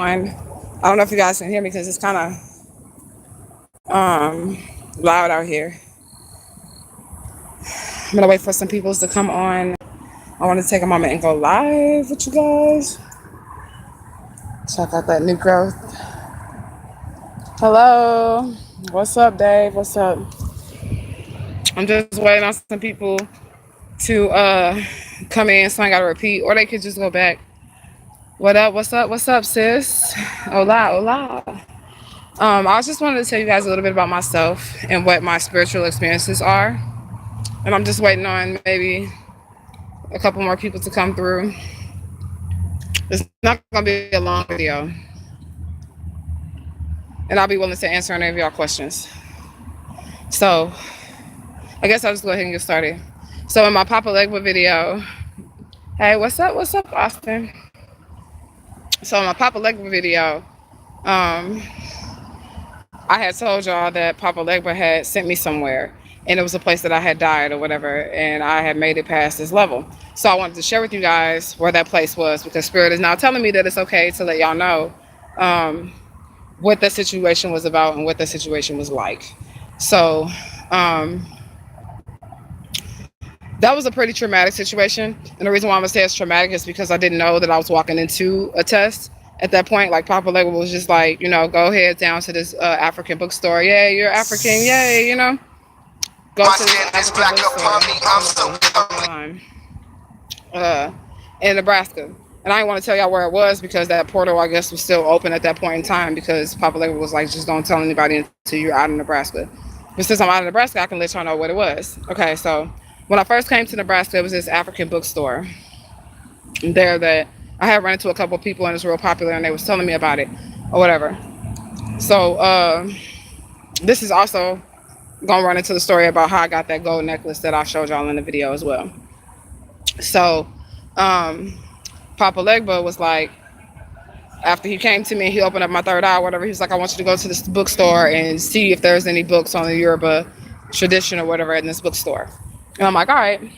I don't know if you guys can hear me because it's kind of loud out here. I'm gonna wait for some people to come on. I want to take a moment and go live with you guys. Check out that new growth. Hello, what's up, Dave? What's up? I'm just waiting on some people to come in, so I gotta repeat, or they could just go back. What up? What's up? What's up, sis? Hola, hola. I was just wanted to tell you guys a little bit about myself and what my spiritual experiences are. And I'm just waiting on maybe a couple more people to come through. It's not going to be a long video. And I'll be willing to answer any of y'all questions. So, I guess I'll just go ahead and get started. So, in my Papa Legba video, hey, what's up? What's up, Austin? So, in my Papa Legba video, I had told y'all that Papa Legba had sent me somewhere, and it was a place that I had died or whatever, and I had made it past this level. So I wanted to share with you guys where that place was, because Spirit is now telling me that it's okay to let y'all know what the situation was about and what the situation was like. So that was a pretty traumatic situation, and the reason why I'm gonna say it's traumatic is because I didn't know that I was walking into a test. At that point, like, Papa Legba was just like, go ahead down to this African bookstore. Yay, you're African. Yay, Go to this African bookstore in Nebraska. And I didn't want to tell y'all where it was because that portal, I guess, was still open at that point in time, because Papa Legba was like, just don't tell anybody until you're out of Nebraska. But since I'm out of Nebraska, I can let y'all know what it was. Okay, so when I first came to Nebraska, it was this African bookstore there that I had run into a couple of people, and it's real popular, and they was telling me about it or whatever. So this is also gonna run into the story about how I got that gold necklace that I showed y'all in the video as well. So Papa Legba was like, after he came to me, he opened up my third eye or whatever, he was like, I want you to go to this bookstore and see if there's any books on the Yoruba tradition or whatever in this bookstore. And I'm like, all right.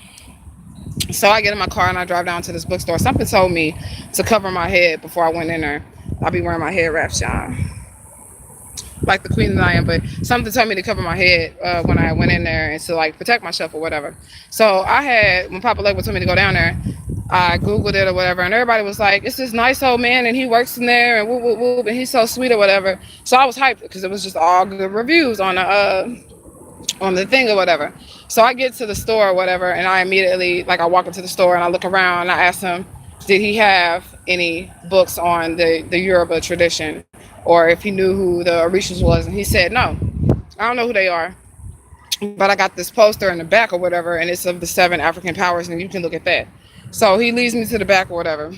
So I get in my car and I drive down to this bookstore. Something told me to cover my head before I went in there. I'll be wearing my head wraps, y'all, like the queen that I am. But something told me to cover my head when I went in there, and to like protect myself or whatever. So when Papa Legba told me to go down there, I Googled it or whatever, and everybody was like, it's this nice old man and he works in there and whoop, whoop, whoop, and he's so sweet or whatever. So I was hyped because it was just all good reviews on the thing or whatever. So I get to the store or whatever, and I immediately, like, I walk into the store and I look around and I ask him, did he have any books on the Yoruba tradition, or if he knew who the Orishas was. And he said, no, I don't know who they are, but I got this poster in the back or whatever, and it's of the 7 African powers, and you can look at that. So he leads me to the back or whatever,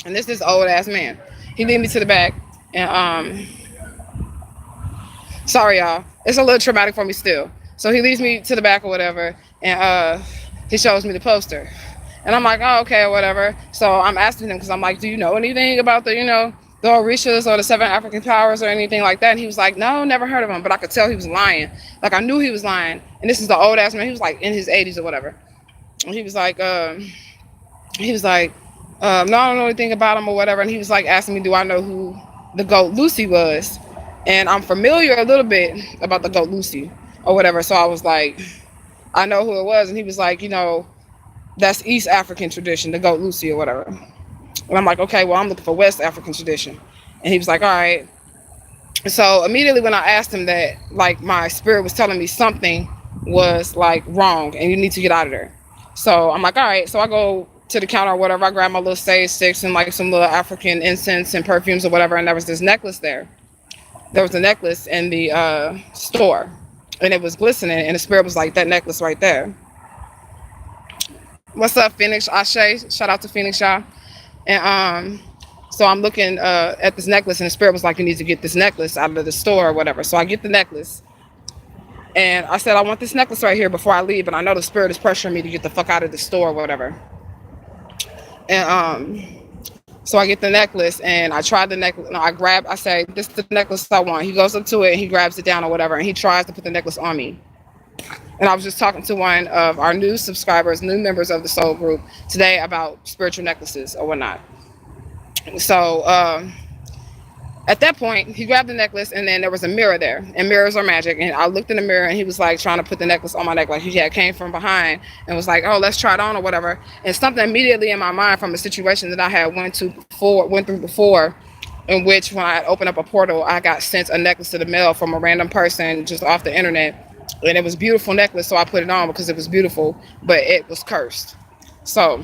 and this old ass man. He leads me to the back, and sorry y'all, it's a little traumatic for me still. So he leads me to the back or whatever, and he shows me the poster, and I'm like, oh, okay or whatever. So I'm asking him, because I'm like, do you know anything about the Orishas or the 7 African powers or anything like that? And he was like, no, never heard of them. But I could tell he was lying. Like, I knew he was lying. And this is the old ass man. He was like in his 80s or whatever. And he was like, no, I don't know anything about him or whatever. And he was like asking me, do I know who the goat Lucy was? And I'm familiar a little bit about the goat Lucy or whatever. So I was like, I know who it was. And he was like, that's East African tradition, the goat Lucy or whatever. And I'm like, okay, well, I'm looking for West African tradition. And he was like, all right. So immediately when I asked him that, like, my spirit was telling me something was like wrong and you need to get out of there. So I'm like, all right. So I go to the counter or whatever. I grab my little sage sticks and like some little African incense and perfumes or whatever. And there was this necklace there. There was a necklace in the store, and it was glistening. And the spirit was like, that necklace right there. What's up, Phoenix? Ashe, shout out to Phoenix, y'all. And so I'm looking at this necklace, and the spirit was like, you need to get this necklace out of the store or whatever. So I get the necklace, and I said, I want this necklace right here before I leave. And I know the spirit is pressuring me to get the fuck out of the store or whatever. And so I get the necklace, and I try the necklace. No, I say, this is the necklace I want. He goes up to it, and he grabs it down or whatever, and he tries to put the necklace on me. And I was just talking to one of our new subscribers, new members of the Soul Group today about spiritual necklaces or whatnot. So At that point, he grabbed the necklace, and then there was a mirror there, and mirrors are magic. And I looked in the mirror, and he was like trying to put the necklace on my neck, like he had came from behind and was like, "Oh, let's try it on or whatever." And something immediately in my mind from a situation that I had went through before, in which when I opened up a portal, I got sent a necklace to the mail from a random person just off the internet, and it was a beautiful necklace, so I put it on because it was beautiful, but it was cursed. So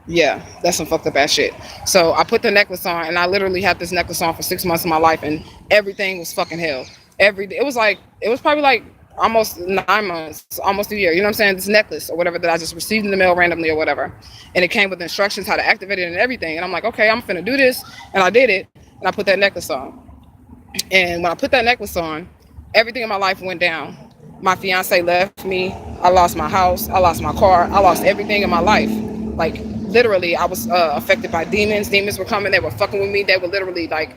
yeah, that's some fucked up ass shit. So I put the necklace on, and I literally had this necklace on for 6 months of my life, and everything was fucking hell. It was probably like almost 9 months, almost a year. You know what I'm saying? This necklace or whatever that I just received in the mail randomly or whatever, and it came with instructions how to activate it and everything. And I'm like, okay, I'm finna do this, and I did it, and I put that necklace on. And when I put that necklace on, everything in my life went down. My fiance left me. I lost my house. I lost my car. I lost everything in my life. Like literally, I was affected by demons. Demons were coming. They were fucking with me. They would literally like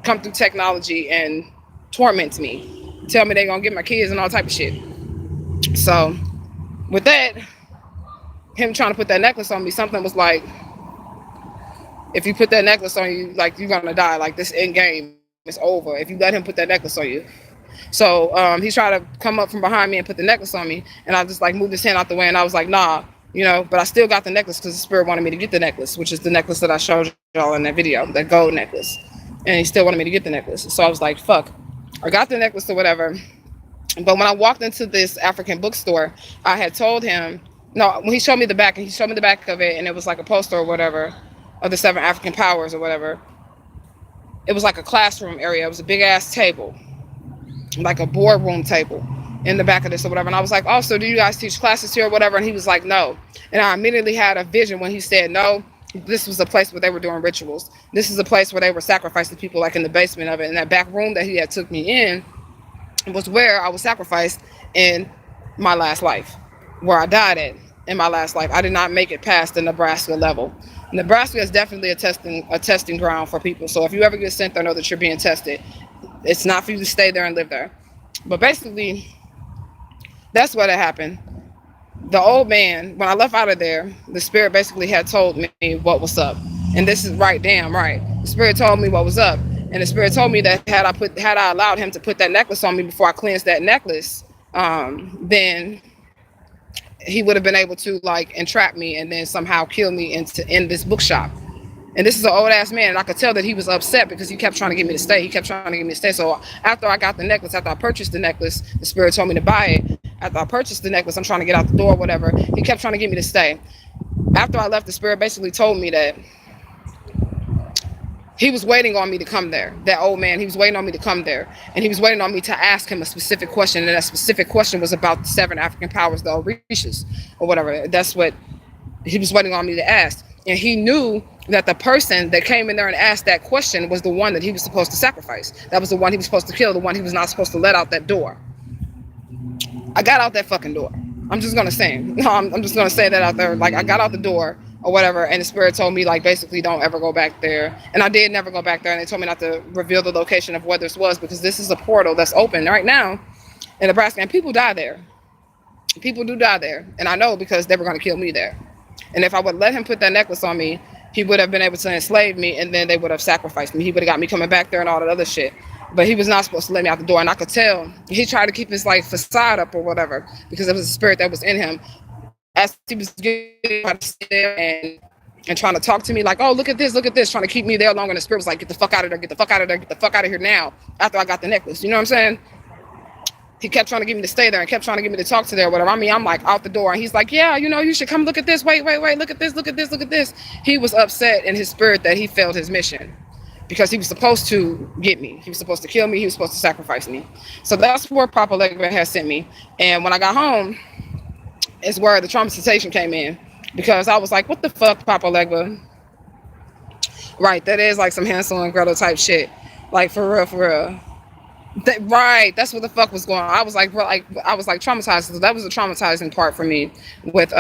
come through technology and torment me, tell me they gonna get my kids and all type of shit. So with that, him trying to put that necklace on me, something was like, if you put that necklace on you, like you're gonna die. Like this end game is over if you let him put that necklace on you. So he tried to come up from behind me and put the necklace on me, and I just like moved his hand out the way, and I was like, nah, you know. But I still got the necklace because the spirit wanted me to get the necklace, which is the necklace that I showed y'all in that video, that gold necklace. And he still wanted me to get the necklace. So I was like, fuck. I got the necklace or whatever. But when I walked into this African bookstore, I had told him, no, when he showed me the back, and he showed me the back of it, and it was like a poster or whatever of the 7 African powers or whatever. It was like a classroom area. It was a big ass table, like a boardroom table in the back of this or whatever. And I was like, oh, so do you guys teach classes here or whatever? And he was like, no. And I immediately had a vision when he said no. This was a place where they were doing rituals. This is a place where they were sacrificing people, like in the basement of it. And that back room that he had took me in was where I was sacrificed in my last life, where I died at in my last life. I did not make it past the Nebraska level. Nebraska is definitely a testing ground for people. So if you ever get sent there, know that you're being tested. It's not for you to stay there and live there. But basically, that's what had happened. The old man, when I left out of there, the spirit basically had told me what was up. And this is right, damn right. The spirit told me what was up. And the spirit told me that had I allowed him to put that necklace on me before I cleansed that necklace, then he would have been able to like entrap me and then somehow kill me in this bookshop. And this is an old ass man, and I could tell that he was upset because he kept trying to get me to stay. He kept trying to get me to stay. So after I got the necklace, after I purchased the necklace, the spirit told me to buy it. After I purchased the necklace, I'm trying to get out the door, whatever. He kept trying to get me to stay. After I left, the spirit basically told me that he was waiting on me to come there. That old man, he was waiting on me to come there. And he was waiting on me to ask him a specific question. And that specific question was about the 7 African powers, the Orishas, or whatever. That's what he was waiting on me to ask. And he knew that the person that came in there and asked that question was the one that he was supposed to sacrifice. That was the one he was supposed to kill, the one he was not supposed to let out that door. I got out that fucking door. I'm just gonna say, no, I'm just gonna say that out there. Like I got out the door or whatever, and the spirit told me like basically don't ever go back there. And I did never go back there, and they told me not to reveal the location of where this was because this is a portal that's open right now in Nebraska, and people die there. People do die there, and I know because they were gonna kill me there. And if I would let him put that necklace on me, he would have been able to enslave me, and then they would have sacrificed me. He would have got me coming back there and all that other shit. But he was not supposed to let me out the door, and I could tell he tried to keep his like facade up or whatever because it was a spirit that was in him. As he was getting there and trying to talk to me like, oh, look at this, trying to keep me there longer. And the spirit was like, get the fuck out of there, get the fuck out of there, get the fuck out of here now. After I got the necklace, you know what I'm saying? He kept trying to get me to stay there and kept trying to get me to talk to there, whatever. I mean, I'm like out the door, and he's like, yeah, you know, you should come look at this. Wait, look at this. He was upset in his spirit that he failed his mission because he was supposed to get me. He was supposed to kill me. He was supposed to sacrifice me. So that's where Papa Legba had sent me. And when I got home is where the traumatization came in because I was like, what the fuck, Papa Legba? Right, that is like some Hansel and Gretel type shit. Like, for real. Right, that's what the fuck was going on. I was like traumatized. So that was the traumatizing part for me with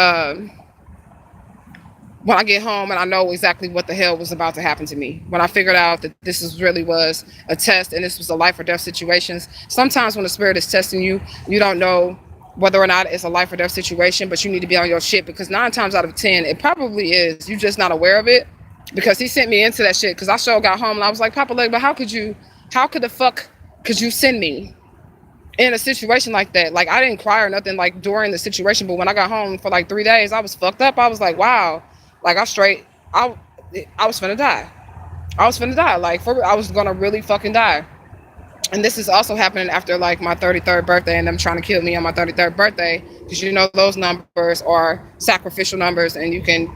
when I get home and I know exactly what the hell was about to happen to me. When I figured out that really was a test and this was a life or death situations. Sometimes when the spirit is testing you, you don't know whether or not it's a life or death situation, but you need to be on your shit because 9 times out of 10, it probably is. You're just not aware of it. because he sent me into that shit. Because I sure got home and I was like, Papa Leg, but how could the fuck could you send me in a situation like that? Like, I didn't cry or nothing like during the situation, but when I got home for like 3 days, I was fucked up. I was like, wow, like I I was finna die. I was finna die. Like, I was gonna really fucking die. And this is also happening after like my 33rd birthday and them trying to kill me on my 33rd birthday, because you know those numbers are sacrificial numbers, and you can,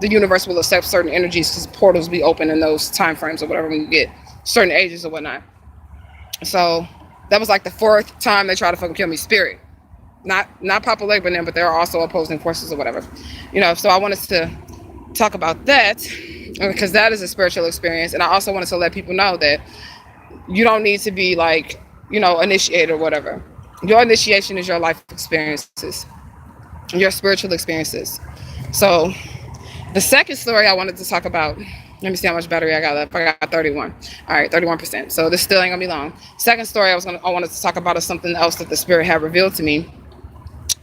the universe will accept certain energies because portals be open in those time frames or whatever when you get certain ages or whatnot. So that was like the fourth time they tried to fucking kill me. Spirit, not Papa Legba, but there are also opposing forces or whatever. So I wanted to talk about that because that is a spiritual experience, and I also wanted to let people know that you don't need to be like, initiated or whatever. Your initiation is your life experiences, your spiritual experiences. So the second story I wanted to talk about, let me see how much battery I got left. I got 31. All right, 31%. So this still ain't gonna be long. Second story I wanted to talk about is something else that the spirit had revealed to me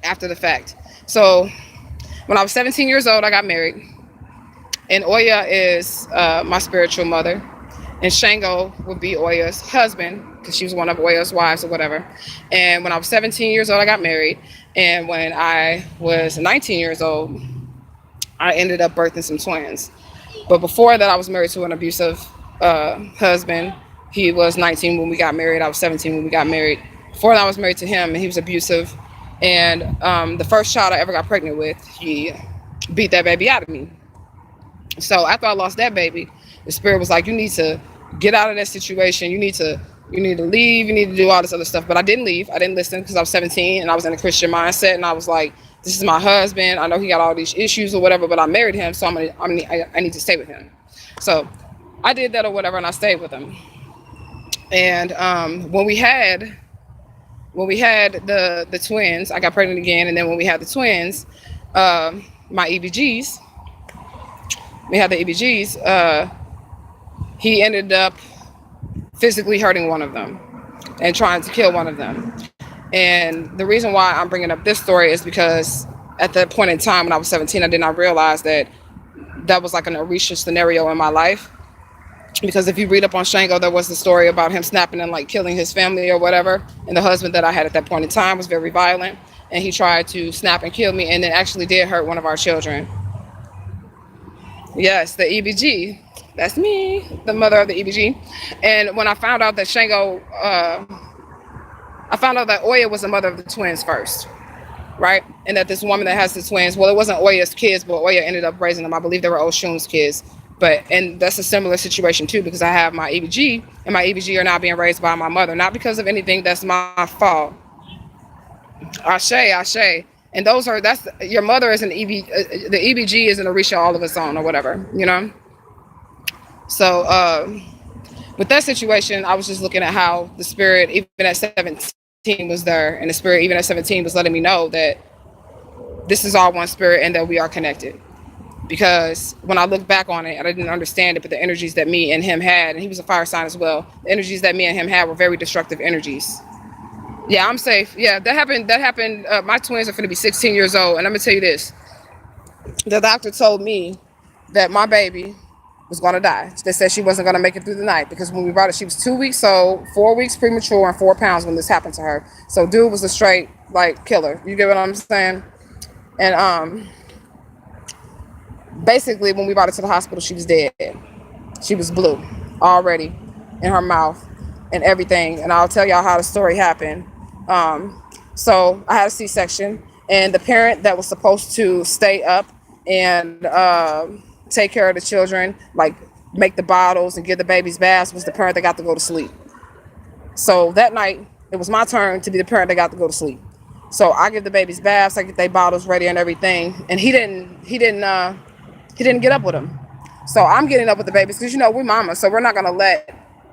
after the fact. So when I was 17 years old, I got married. And Oya is my spiritual mother. And Shango would be Oya's husband, because she was one of Oya's wives or whatever. And when I was 17 years old, I got married. And when I was 19 years old, I ended up birthing some twins. But before that, I was married to an abusive husband. He was 19 when we got married. I was 17 when we got married. Before that, I was married to him, and he was abusive. And the first child I ever got pregnant with, he beat that baby out of me. So after I lost that baby, the spirit was like, you need to get out of that situation. You need to leave. You need to do all this other stuff. But I didn't leave. I didn't listen because I was 17 and I was in a Christian mindset. And I was like, this is my husband. I know he got all these issues or whatever, but I married him. So I need to stay with him. So I did that or whatever, and I stayed with him. And when we had the twins, I got pregnant again. And then when we had the twins, my EBGs, we had the EBGs, he ended up physically hurting one of them and trying to kill one of them. And the reason why I'm bringing up this story is because at that point in time when I was 17, I did not realize that was like an Orisha scenario in my life. Because if you read up on Shango, there was the story about him snapping and like killing his family or whatever. And the husband that I had at that point in time was very violent. And he tried to snap and kill me, and then actually did hurt one of our children. Yes, the EBG. That's me, the mother of the EBG. And when I found out that Shango, I found out that Oya was the mother of the twins first, right? And that this woman that has the twins, well, it wasn't Oya's kids, but Oya ended up raising them. I believe they were Oshun's kids. And that's a similar situation too, because I have my EBG, and my EBG are now being raised by my mother, not because of anything that's my fault. Ashe. And that's your mother is an the EBG is an Orisha all of its own or whatever, So with that situation, I was just looking at how the spirit, even at 17, was there, and the spirit, even at 17, was letting me know that this is all one spirit and that we are connected. Because when I look back on it, I didn't understand it, but the energies that me and him had, and he was a fire sign as well, the energies that me and him had were very destructive energies. Yeah, I'm safe. Yeah, that happened. My twins are going to be 16 years old, and I'm going to tell you this. The doctor told me that my baby was going to die. They said she wasn't going to make it through the night, because when we brought her, she was 2 weeks old, 4 weeks premature, and 4 pounds when this happened to her. So dude was a straight, like, killer. You get what I'm saying? And basically, when we brought her to the hospital, she was dead. She was blue already in her mouth and everything. And I'll tell y'all how the story happened. So I had a C-section, and the parent that was supposed to stay up and take care of the children, like make the bottles and give the babies baths, was the parent that got to go to sleep. So that night, it was my turn to be the parent that got to go to sleep. So I give the babies baths, I get their bottles ready and everything, and he didn't get up with them. So I'm getting up with the babies because we're mamas, so we're not gonna let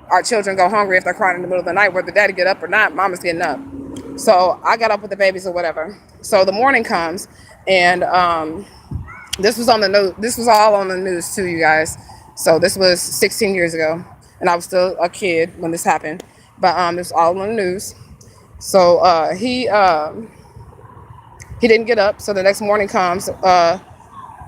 our children go hungry if they're crying in the middle of the night, whether daddy get up or not. Mama's getting up. So I got up with the babies or whatever. So the morning comes, and this was on the news. This was all on the news too, you guys. So this was 16 years ago, and I was still a kid when this happened. But it was all on the news. So he didn't get up. So the next morning comes.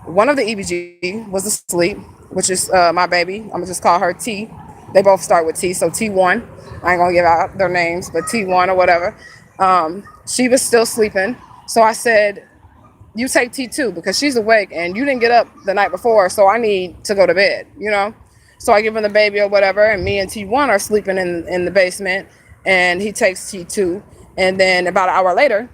One of the EBG was asleep, which is my baby. I'm gonna just call her T. They both start with T, so T1. I ain't gonna give out their names, but T1 or whatever. She was still sleeping, so I said, "You take T2 because she's awake and you didn't get up the night before, so I need to go to bed." So I give him the baby or whatever, and me and T1 are sleeping in the basement, and he takes T2, and then about an hour later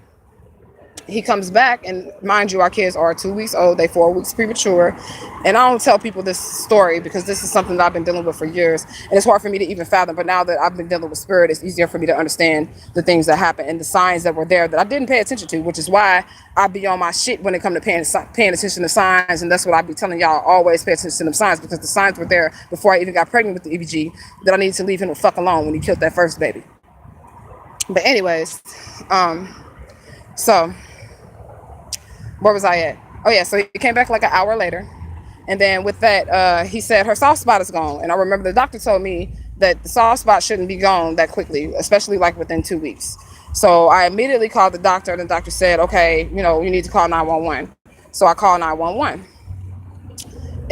he comes back, and mind you, our kids are 2 weeks old, they 4 weeks premature. And I don't tell people this story because this is something that I've been dealing with for years, and it's hard for me to even fathom. But now that I've been dealing with spirit, it's easier for me to understand the things that happen and the signs that were there that I didn't pay attention to, which is why I be on my shit when it comes to paying attention to signs. And that's what I be telling y'all, always pay attention to them signs, because the signs were there before I even got pregnant with the EBG, that I needed to leave him the fuck alone when he killed that first baby. But anyways, so where was I at? Oh yeah, so he came back like an hour later, and then with that, he said her soft spot is gone. And I remember the doctor told me that the soft spot shouldn't be gone that quickly, especially like within 2 weeks. So I immediately called the doctor, and the doctor said, "Okay, you need to call 911." So I called 911,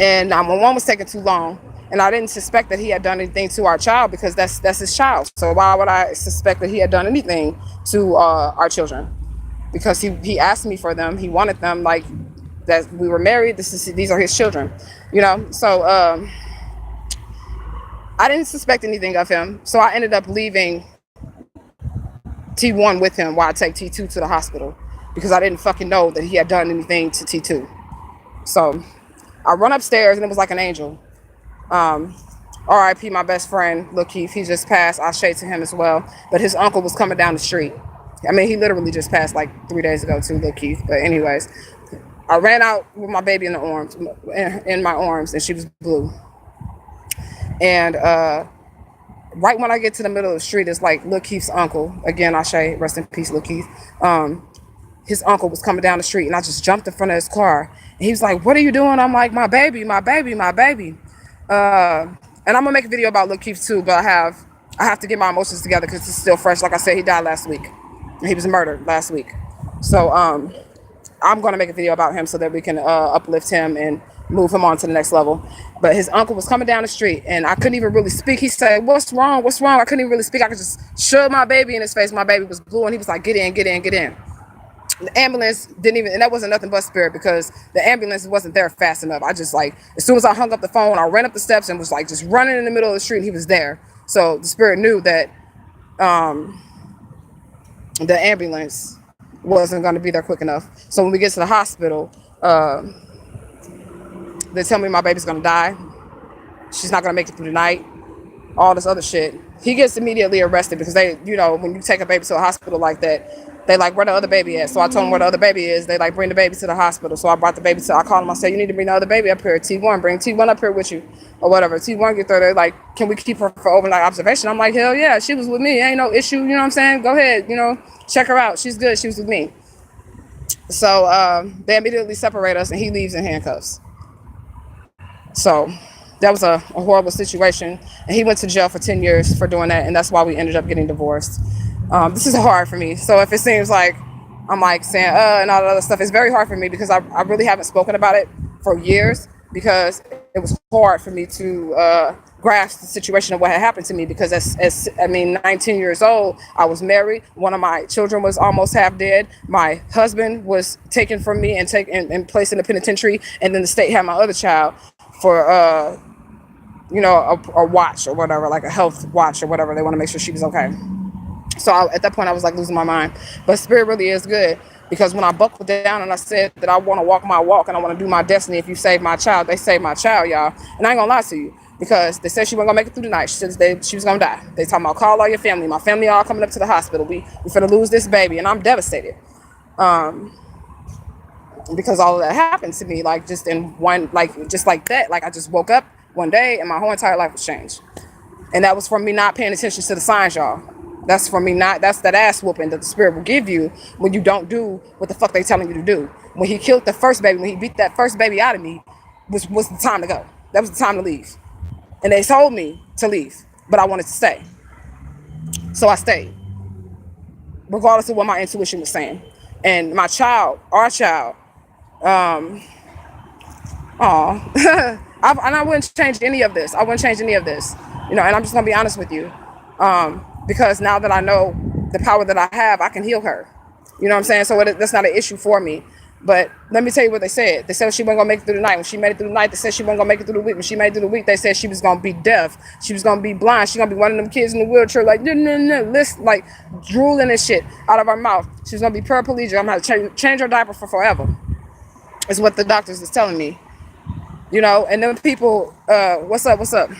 and 911 was taking too long, and I didn't suspect that he had done anything to our child, because that's his child. So why would I suspect that he had done anything to our children? Because he asked me for them. He wanted them, like that we were married. These are his children, So I didn't suspect anything of him. So I ended up leaving T1 with him while I take T2 to the hospital, because I didn't fucking know that he had done anything to T2. So I run upstairs, and it was like an angel. R.I.P. my best friend, Lil Keith. He just passed. I shade to him as well. But his uncle was coming down the street. I mean, he literally just passed like 3 days ago too, Lil Keith. But anyways, I ran out with my baby in my arms, and she was blue. And right when I get to the middle of the street, it's like Lil Keith's uncle. Again, I say rest in peace, Lil Keith. His uncle was coming down the street, and I just jumped in front of his car. And he was like, "What are you doing?" I'm like, "My baby, my baby, my baby." And I'm gonna make a video about Lil Keith too, but I have to get my emotions together because it's still fresh. Like I said, he died last week. He was murdered last week. So I'm going to make a video about him so that we can uplift him and move him on to the next level. But his uncle was coming down the street, and I couldn't even really speak. He said, "What's wrong? What's wrong?" I couldn't even really speak. I could just shove my baby in his face. My baby was blue, and he was like, "Get in, get in, get in." The ambulance didn't even, and that wasn't nothing but spirit, because the ambulance wasn't there fast enough. I just like, as soon as I hung up the phone, I ran up the steps and was like just running in the middle of the street, and he was there. So the spirit knew that the ambulance wasn't going to be there quick enough. So when we get to the hospital, they tell me my baby's going to die. She's not going to make it through the night. All this other shit. He gets immediately arrested because they, when you take a baby to a hospital like that, they like, "Where the other baby at?" So I told him where the other baby is. They like, "Bring the baby to the hospital." So I brought the baby I called him. I said, "You need to bring the other baby up here. T1, bring T1 up here with you," or whatever. T1 get there. They're like, "Can we keep her for overnight observation?" I'm like, "Hell yeah, she was with me. Ain't no issue." You know what I'm saying? Go ahead. Check her out. She's good. She was with me. So they immediately separate us, and he leaves in handcuffs. So that was a horrible situation. And he went to jail for 10 years for doing that. And that's why we ended up getting divorced. This is hard for me. So if it seems like I'm like saying, and all that other stuff, it's very hard for me because I really haven't spoken about it for years, because it was hard for me to grasp the situation of what had happened to me. Because as 19 years old, I was married. One of my children was almost half dead. My husband was taken from me and placed in the penitentiary. And then the state had my other child for a watch or whatever, like a health watch or whatever. They want to make sure she was okay. So at that point, I was like losing my mind. But spirit really is good, because when I buckled down and I said that I want to walk my walk and I want to do my destiny, if you save my child, they saved my child, y'all. And I ain't gonna lie to you, because they said she wasn't gonna make it through the night. She said she was gonna die. They talking about call all your family. My family all coming up to the hospital. We finna lose this baby, and I'm devastated. Because all of that happened to me, like just in one, like just like that. Like I just woke up one day and my whole entire life was changed. And that was from me not paying attention to the signs, y'all. That's from me that's that ass whooping that the spirit will give you when you don't do what the fuck they telling you to do. When he killed the first baby, when he beat that first baby out of me, was the time to go. That was the time to leave. And they told me to leave, but I wanted to stay. So I stayed, regardless of what my intuition was saying. And my child, our child, Oh, and I wouldn't change any of this. I wouldn't change any of this. You know, and I'm just gonna be honest with you, because now that I know the power that I have, I can heal her. You know what I'm saying? So that's not an issue for me. But let me tell you what they said. They said she wasn't gonna make it through the night. When she made it through the night, they said she wasn't gonna make it through the week. When she made it through the week, they said she was gonna be deaf. She was gonna be blind. She's gonna be one of them kids in the wheelchair, like no, no, no, listen, like drooling and shit out of her mouth. She's gonna be paraplegic. I'm gonna change her diaper for forever. Is what the doctors is telling me. You know, and then people, what's up?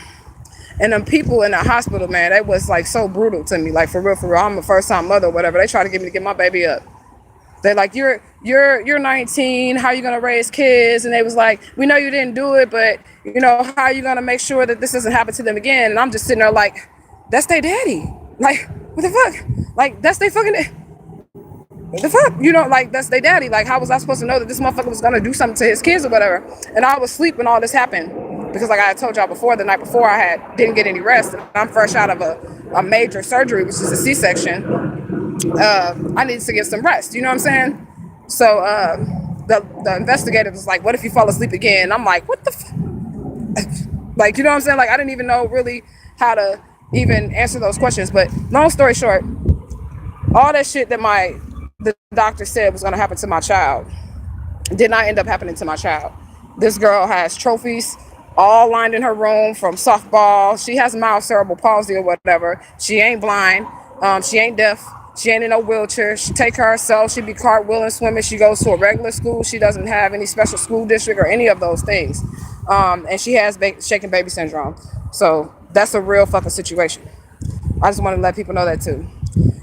And them people in the hospital, man, that was like so brutal to me. Like for real, I'm a first time mother or whatever. They try to get me to get my baby up. They're like, you're 19. How are you gonna raise kids? And they was like, we know you didn't do it, but you know, how are you gonna make sure that this doesn't happen to them again? And I'm just sitting there like, that's their daddy. Like, what the fuck? Like, that's their fucking. What the fuck? You know, like, that's their daddy. Like, how was I supposed to know that this motherfucker was gonna do something to his kids or whatever? And I was asleep when all this happened. Because like I had told y'all before, the night before didn't get any rest. And I'm fresh out of a major surgery, which is a C-section. I needed to get some rest. You know what I'm saying? So the investigator was like, what if you fall asleep again? And I'm like, what the like, you know what I'm saying? Like, I didn't even know really how to even answer those questions. But long story short, all that shit that the doctor said was going to happen to my child did not end up happening to my child. This girl has trophies all lined in her room from softball. She has mild cerebral palsy or whatever. She ain't blind. She ain't deaf. She ain't in no wheelchair. She take care of herself. She be cartwheeling, swimming. She goes to a regular school. She doesn't have any special school district or any of those things. And she has shaken baby syndrome. So that's a real fucking situation. I just want to let people know that too.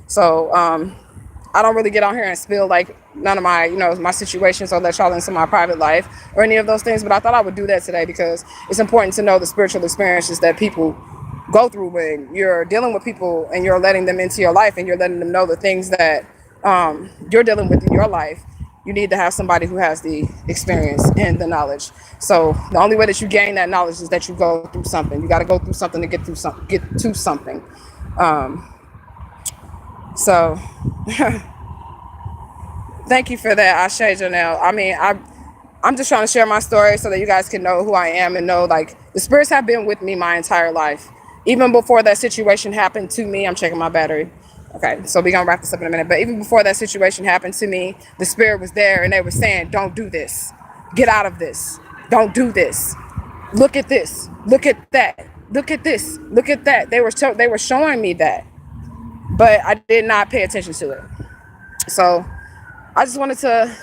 So I don't really get on here and spill like none of my, you know, my situations or let y'all into my private life or any of those things. But I thought I would do that today because it's important to know the spiritual experiences that people go through when you're dealing with people and you're letting them into your life and you're letting them know the things that you're dealing with in your life. You need to have somebody who has the experience and the knowledge. So the only way that you gain that knowledge is that you go through something. You got to go through something to get to something. So thank you for that, Ashe Janelle. I mean, I'm just trying to share my story so that you guys can know who I am and know like the spirits have been with me my entire life. Even before that situation happened to me, I'm checking my battery. Okay, so we're gonna wrap this up in a minute. But even before that situation happened to me, the spirit was there and they were saying, don't do this. Get out of this. Don't do this. Look at this. Look at that. Look at this. Look at that. They were showing me that. But I did not pay attention to it. So I just wanted to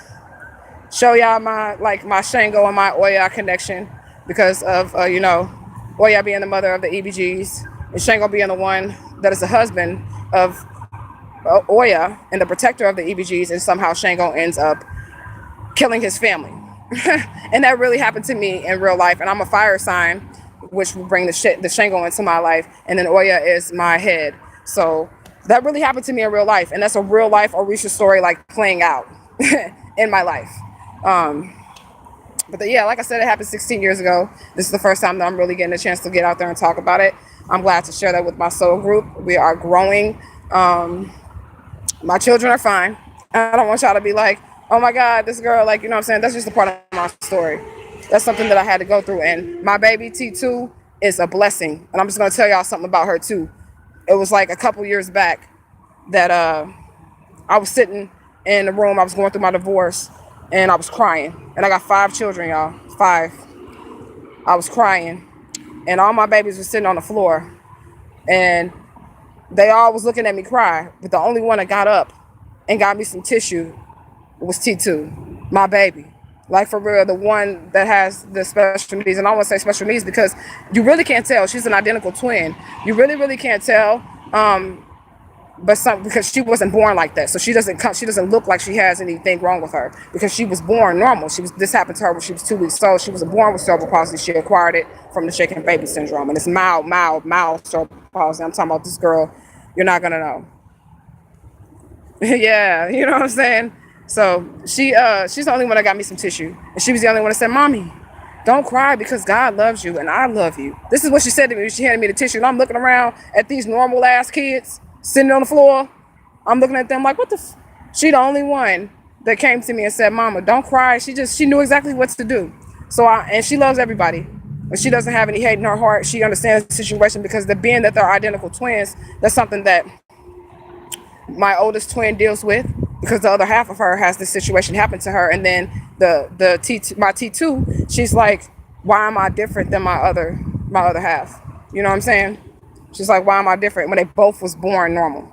show y'all my Shango and my Oya connection because of, you know, Oya being the mother of the EBGs and Shango being the one that is the husband of Oya and the protector of the EBGs, and somehow Shango ends up killing his family. And that really happened to me in real life. And I'm a fire sign, which will bring the Shango into my life. And then Oya is my head. So that really happened to me in real life. And that's a real life Orisha story like playing out in my life. But yeah, like I said, it happened 16 years ago. This is the first time that I'm really getting a chance to get out there and talk about it. I'm glad to share that with my soul group. We are growing. My children are fine. I don't want y'all to be like, oh my God, this girl, like, you know what I'm saying? That's just a part of my story. That's something that I had to go through. And my baby T2 is a blessing. And I'm just going to tell y'all something about her too. It was like a couple years back that I was sitting in the room. I was going through my divorce and I was crying. And I got 5 children, y'all. 5. I was crying. And all my babies were sitting on the floor. And they all was looking at me cry. But the only one that got up and got me some tissue was T2, my baby. Like for real, the one that has the special needs. And I want to say special needs because you really can't tell. She's an identical twin. You really, really can't tell. But because she wasn't born like that, so she doesn't look like she has anything wrong with her because she was born normal. This happened to her when she was 2 weeks old. She wasn't born with cerebral palsy. She acquired it from the shaken baby syndrome, and it's mild cerebral palsy. I'm talking about this girl. You're not gonna know. Yeah, you know what I'm saying. So she's the only one that got me some tissue, and she was the only one that said, "Mommy, don't cry because God loves you and I love you." This is what she said to me when she handed me the tissue, and I'm looking around at these normal ass kids sitting on the floor. I'm looking at them like, what the she the only one that came to me and said, "Mama, don't cry." She knew exactly what to do. And she loves everybody. And she doesn't have any hate in her heart. She understands the situation because the being that they're identical twins, that's something that my oldest twin deals with because the other half of her has this situation happen to her. And then my T2, she's like, why am I different than my other half? You know what I'm saying? She's like, why am I different when they both was born normal?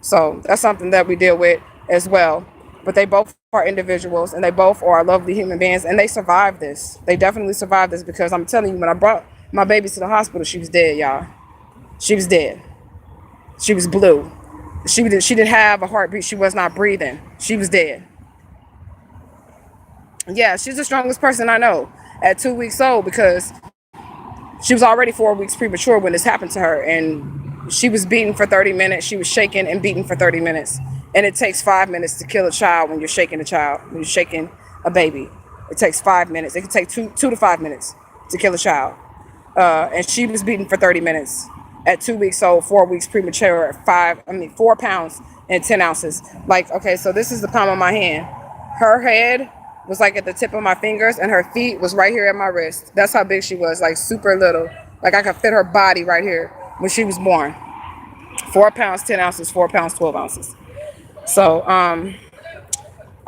So that's something that we deal with as well. But they both are individuals and they both are lovely human beings and they survived this. They definitely survived this because I'm telling you, when I brought my baby to the hospital, she was dead, y'all. She was dead. She was blue. She didn't have a heartbeat. She was not breathing. She was dead. Yeah, she's the strongest person I know at 2 weeks old because she was already 4 weeks premature when this happened to her. And she was beaten for 30 minutes. She was shaken and beaten for 30 minutes. And it takes 5 minutes to kill a child when you're shaking a child, when you're shaking a baby. It takes 5 minutes. It can take two to 5 minutes to kill a child. And she was beaten for 30 minutes at 2 weeks old, 4 weeks premature, 4 pounds and 10 ounces. Like, okay, so this is the palm of my hand. Her head was like at the tip of my fingers and her feet was right here at my wrist. That's how big she was, like super little. Like I could fit her body right here when she was born. 4 pounds, 10 ounces, 4 pounds, 12 ounces. So, I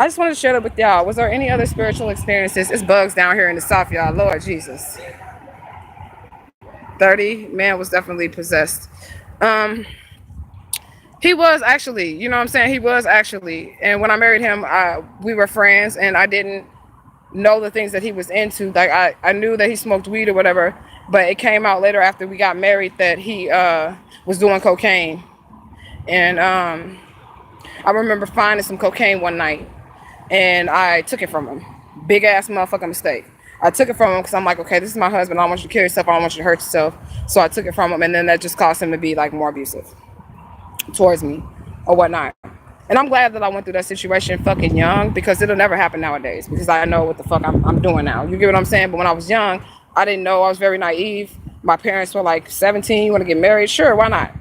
just wanted to share that with y'all. Was there any other spiritual experiences? It's bugs down here in the South, y'all. Lord Jesus. 30, man was definitely possessed. He was actually, you know what I'm saying? He was actually. And when I married him, we were friends and I didn't know the things that he was into. Like I knew that he smoked weed or whatever, but it came out later after we got married that he was doing cocaine. And I remember finding some cocaine one night and I took it from him. Big ass motherfucking mistake. I took it from him because I'm like, okay, this is my husband. I don't want you to kill yourself. I don't want you to hurt yourself. So I took it from him, and then that just caused him to be like more abusive towards me or whatnot. And I'm glad that I went through that situation fucking young because it'll never happen nowadays because I know what the fuck I'm doing now. You get what I'm saying? But when I was young, I didn't know. I was very naive. My parents were like, 17, you want to get married? Sure, why not?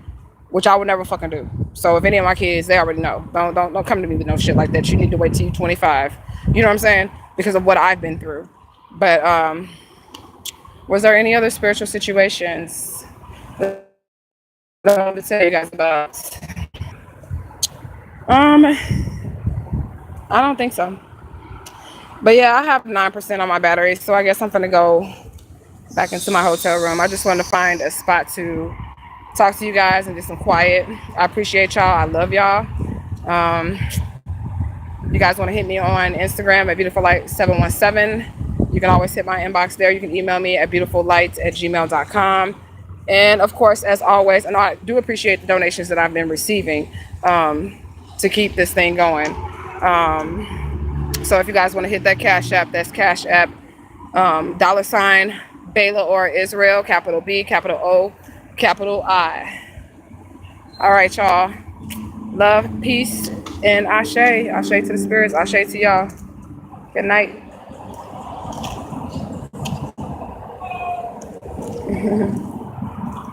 Which I would never fucking do. So if any of my kids, they already know. Don't come to me with no shit like that. You need to wait till you're 25. You know what I'm saying? Because of what I've been through. But was there any other spiritual situations that I want to tell you guys about? I don't think so. But yeah, I have 9% on my battery, so I guess I'm gonna go back into my hotel room. I just want to find a spot to talk to you guys and just some quiet. I appreciate y'all. I love y'all. You guys want to hit me on Instagram at beautifullight717. You can always hit my inbox there. You can email me at beautifullight@gmail.com. And of course, as always, and I do appreciate the donations that I've been receiving to keep this thing going. So if you guys want to hit that Cash App, that's Cash App $ Bela or Israel, capital B, capital O, capital I. All right, y'all. Love, peace, and ashe. Ashe to the spirits. Ashe to y'all. Good night.